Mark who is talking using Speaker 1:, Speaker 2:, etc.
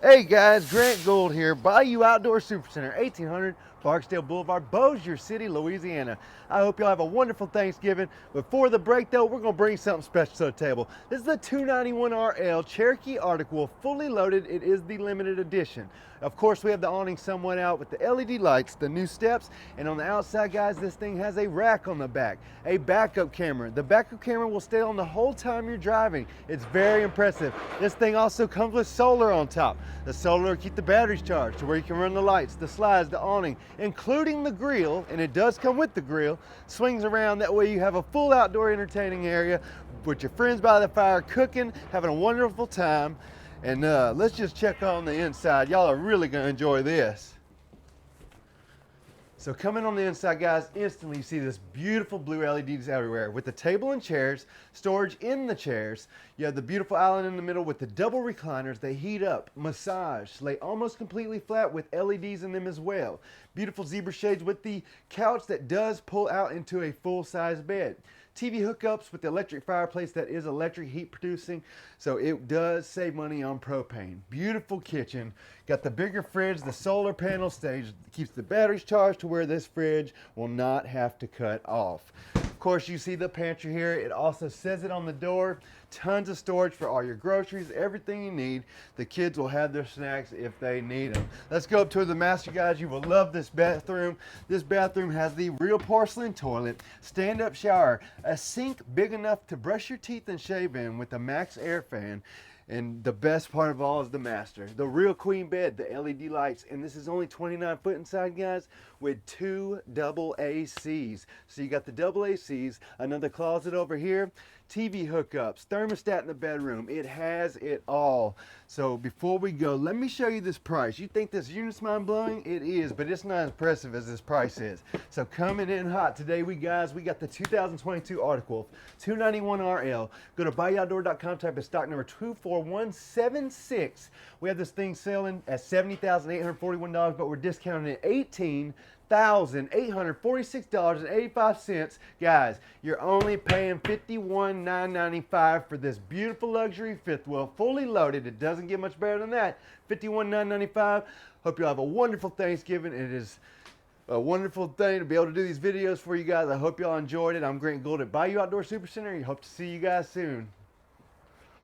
Speaker 1: Hey guys, Grant Gould here, Bayou Outdoor Supercenter, 1800 Barksdale Boulevard, Bossier City, Louisiana. I hope y'all have a wonderful Thanksgiving. Before the break though, we're gonna bring something special to the table. This is the 291RL Cherokee Arctic Wolf, fully loaded. It is the limited edition. Of course, we have the awning somewhat out with the LED lights, the new steps, and on the outside, guys, this thing has a rack on the back, a backup camera. The backup camera will stay on the whole time you're driving. It's very impressive. This thing also comes with solar on top. The solar will keep the batteries charged to where you can run the lights, the slides, the awning, including the grill, and it does come with the grill. Swings around, that way you have a full outdoor entertaining area with your friends by the fire, cooking, having a wonderful time. And let's just check on the inside. Y'all are really gonna enjoy this. So coming on the inside, guys, instantly you see this beautiful blue LEDs everywhere with the table and chairs, storage in the chairs. You have the beautiful island in the middle with the double recliners. They heat up, massage, lay almost completely flat with LEDs in them as well. Beautiful zebra shades with the couch that does pull out into a full-size bed. TV hookups with the electric fireplace that is electric heat producing, so it does save money on propane. Beautiful kitchen. Got the bigger fridge, the solar panel stage keeps the batteries charged to where this fridge will not have to cut off. Of course, you see the pantry here. It also says it on the door. Tons of storage for all your groceries, everything you need. The kids will have their snacks if they need them. Let's go up to the master, guys. You will love this bathroom. This bathroom has the real porcelain toilet, stand-up shower, a sink big enough to brush your teeth and shave in with a max air fan. And the best part of all is the master. The real queen bed, the LED lights, and this is only 29 foot inside, guys, with 2 double ACs. So you got the double ACs, another closet over here, TV hookups, thermostat in the bedroom. It has it all. So before we go, let me show you this price. You think this unit's mind-blowing? It is, but it's not as impressive as this price is. So coming in hot today, we got the 2022 Arctic Wolf 291RL. Go to BayoutDoor.com, type in stock number 24176. We have this thing selling at $70,841, but we're discounting it $18,846.85. Guys, you're only paying $51,995 for this beautiful luxury fifth wheel, fully loaded. It doesn't get much better than that. $51,995. Hope you'll have a wonderful Thanksgiving. It is a wonderful thing to be able to do these videos for you guys. I hope y'all enjoyed it. I'm Grant Gould at Bayou Outdoor Supercenter. Hope to see you guys soon.